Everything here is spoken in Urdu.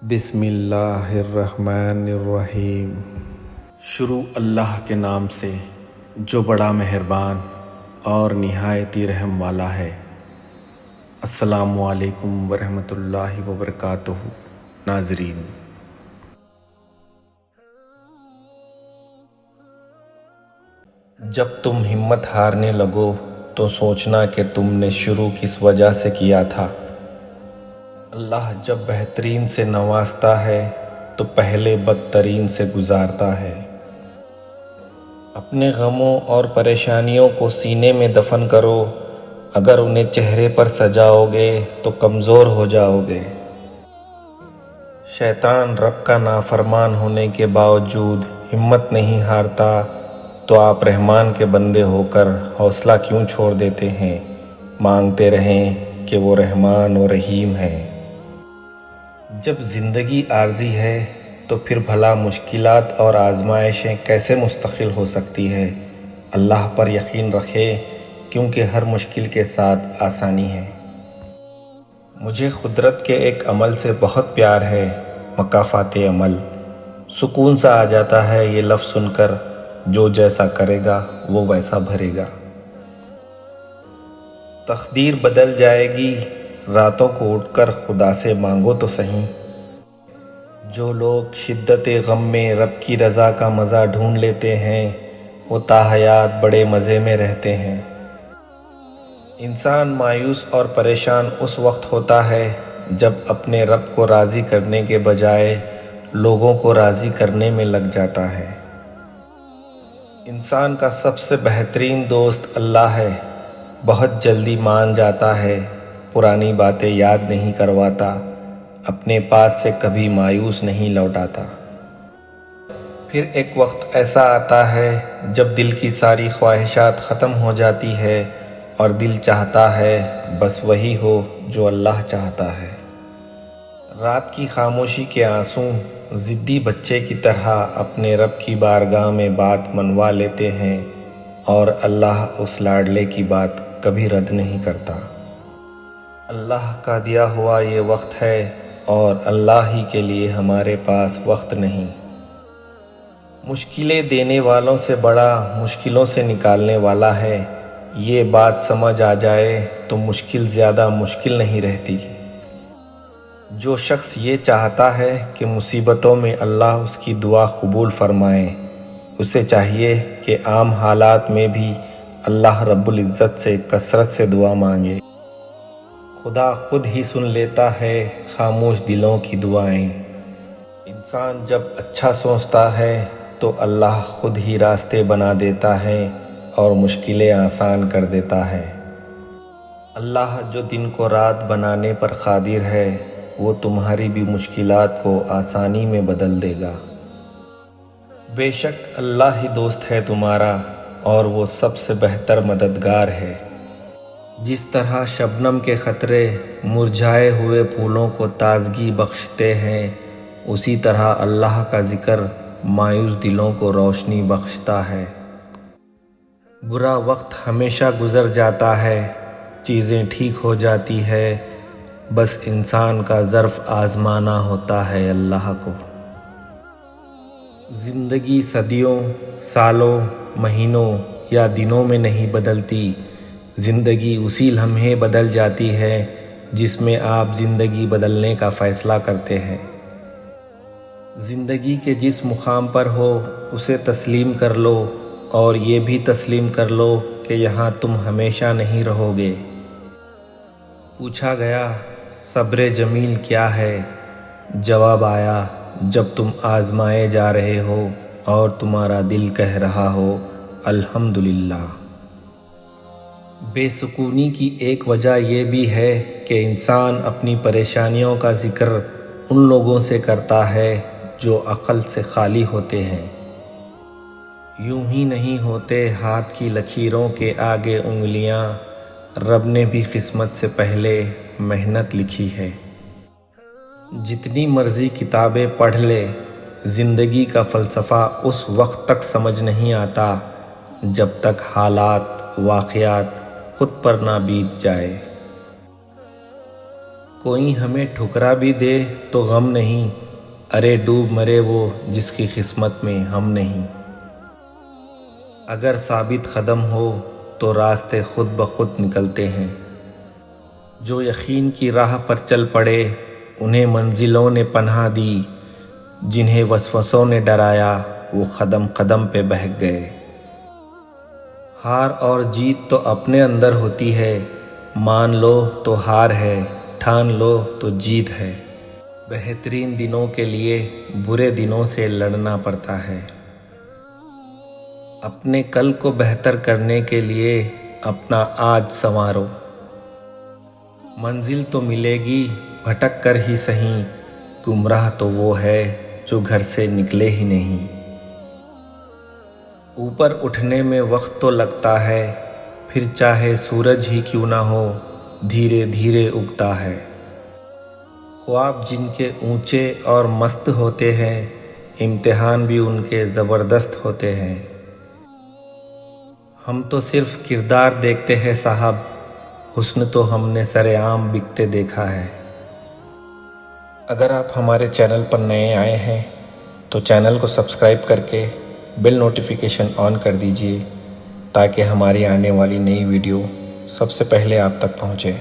بسم اللہ الرحمن الرحیم۔ شروع اللہ کے نام سے جو بڑا مہربان اور نہایت ہی رحم والا ہے۔ السلام علیکم ورحمۃ اللہ وبرکاتہ۔ ناظرین، جب تم ہمت ہارنے لگو تو سوچنا کہ تم نے شروع کس وجہ سے کیا تھا۔ اللہ جب بہترین سے نوازتا ہے تو پہلے بدترین سے گزارتا ہے۔ اپنے غموں اور پریشانیوں کو سینے میں دفن کرو، اگر انہیں چہرے پر سجاؤ گے تو کمزور ہو جاؤ گے۔ شیطان رب کا نافرمان ہونے کے باوجود ہمت نہیں ہارتا، تو آپ رحمان کے بندے ہو کر حوصلہ کیوں چھوڑ دیتے ہیں؟ مانگتے رہیں کہ وہ رحمان و رحیم ہے۔ جب زندگی عارضی ہے تو پھر بھلا مشکلات اور آزمائشیں کیسے مستقل ہو سکتی ہے؟ اللہ پر یقین رکھے، کیونکہ ہر مشکل کے ساتھ آسانی ہے۔ مجھے قدرت کے ایک عمل سے بہت پیار ہے، مکافات عمل۔ سکون سا آ جاتا ہے یہ لفظ سن کر، جو جیسا کرے گا وہ ویسا بھرے گا۔ تقدیر بدل جائے گی، راتوں کو اٹھ کر خدا سے مانگو تو صحیح۔ جو لوگ شدت غم میں رب کی رضا کا مزہ ڈھونڈ لیتے ہیں، وہ تاحیات بڑے مزے میں رہتے ہیں۔ انسان مایوس اور پریشان اس وقت ہوتا ہے جب اپنے رب کو راضی کرنے کے بجائے لوگوں کو راضی کرنے میں لگ جاتا ہے۔ انسان کا سب سے بہترین دوست اللہ ہے، بہت جلدی مان جاتا ہے، پرانی باتیں یاد نہیں کرواتا، اپنے پاس سے کبھی مایوس نہیں لوٹاتا۔ پھر ایک وقت ایسا آتا ہے جب دل کی ساری خواہشات ختم ہو جاتی ہے اور دل چاہتا ہے بس وہی ہو جو اللہ چاہتا ہے۔ رات کی خاموشی کے آنسو ضدی بچے کی طرح اپنے رب کی بارگاہ میں بات منوا لیتے ہیں، اور اللہ اس لاڈلے کی بات کبھی رد نہیں کرتا۔ اللہ کا دیا ہوا یہ وقت ہے، اور اللہ ہی کے لیے ہمارے پاس وقت نہیں۔ مشکلیں دینے والوں سے بڑا مشکلوں سے نکالنے والا ہے، یہ بات سمجھ آ جائے تو مشکل زیادہ مشکل نہیں رہتی۔ جو شخص یہ چاہتا ہے کہ مصیبتوں میں اللہ اس کی دعا قبول فرمائے، اسے چاہیے کہ عام حالات میں بھی اللہ رب العزت سے کثرت سے دعا مانگے۔ خدا خود ہی سن لیتا ہے خاموش دلوں کی دعائیں۔ انسان جب اچھا سوچتا ہے تو اللہ خود ہی راستے بنا دیتا ہے اور مشکلیں آسان کر دیتا ہے۔ اللہ جو دن کو رات بنانے پر قادر ہے، وہ تمہاری بھی مشکلات کو آسانی میں بدل دے گا۔ بے شک اللہ ہی دوست ہے تمہارا، اور وہ سب سے بہتر مددگار ہے۔ جس طرح شبنم کے قطرے مرجھائے ہوئے پھولوں کو تازگی بخشتے ہیں، اسی طرح اللہ کا ذکر مایوس دلوں کو روشنی بخشتا ہے۔ برا وقت ہمیشہ گزر جاتا ہے، چیزیں ٹھیک ہو جاتی ہے، بس انسان کا ظرف آزمانا ہوتا ہے اللہ کو۔ زندگی صدیوں، سالوں، مہینوں یا دنوں میں نہیں بدلتی، زندگی اسی لمحے بدل جاتی ہے جس میں آپ زندگی بدلنے کا فیصلہ کرتے ہیں۔ زندگی کے جس مقام پر ہو اسے تسلیم کر لو، اور یہ بھی تسلیم کر لو کہ یہاں تم ہمیشہ نہیں رہو گے۔ پوچھا گیا صبر جمیل کیا ہے؟ جواب آیا جب تم آزمائے جا رہے ہو اور تمہارا دل کہہ رہا ہو الحمدللہ۔ بے سکونی کی ایک وجہ یہ بھی ہے کہ انسان اپنی پریشانیوں کا ذکر ان لوگوں سے کرتا ہے جو عقل سے خالی ہوتے ہیں۔ یوں ہی نہیں ہوتے ہاتھ کی لکیروں کے آگے انگلیاں، رب نے بھی قسمت سے پہلے محنت لکھی ہے۔ جتنی مرضی کتابیں پڑھ لے، زندگی کا فلسفہ اس وقت تک سمجھ نہیں آتا جب تک حالات، واقعات خود پر نہ بیت جائے۔ کوئی ہمیں ٹھکرا بھی دے تو غم نہیں، ارے ڈوب مرے وہ جس کی قسمت میں ہم نہیں۔ اگر ثابت قدم ہو تو راستے خود بخود نکلتے ہیں، جو یقین کی راہ پر چل پڑے انہیں منزلوں نے پناہ دی، جنہیں وسوسوں نے ڈرایا وہ قدم قدم پہ بہک گئے۔ ہار اور جیت تو اپنے اندر ہوتی ہے، مان لو تو ہار ہے، ٹھان لو تو جیت ہے۔ بہترین دنوں کے لیے برے دنوں سے لڑنا پڑتا ہے۔ اپنے کل کو بہتر کرنے کے لیے اپنا آج سنوارو۔ منزل تو ملے گی بھٹک کر ہی سہی، گمراہ تو وہ ہے جو گھر سے نکلے ہی نہیں۔ اوپر اٹھنے میں وقت تو لگتا ہے، پھر چاہے سورج ہی کیوں نہ ہو دھیرے دھیرے اگتا ہے۔ خواب جن کے اونچے اور مست ہوتے ہیں، امتحان بھی ان کے زبردست ہوتے ہیں۔ ہم تو صرف کردار دیکھتے ہیں صاحب، حسن تو ہم نے سر عام بکتے دیکھا ہے۔ اگر آپ ہمارے چینل پر نئے آئے ہیں تو چینل کو سبسکرائب کر کے بیل نوٹیفیکیشن آن کر دیجئے تاکہ ہماری آنے والی نئی ویڈیو سب سے پہلے آپ تک پہنچے۔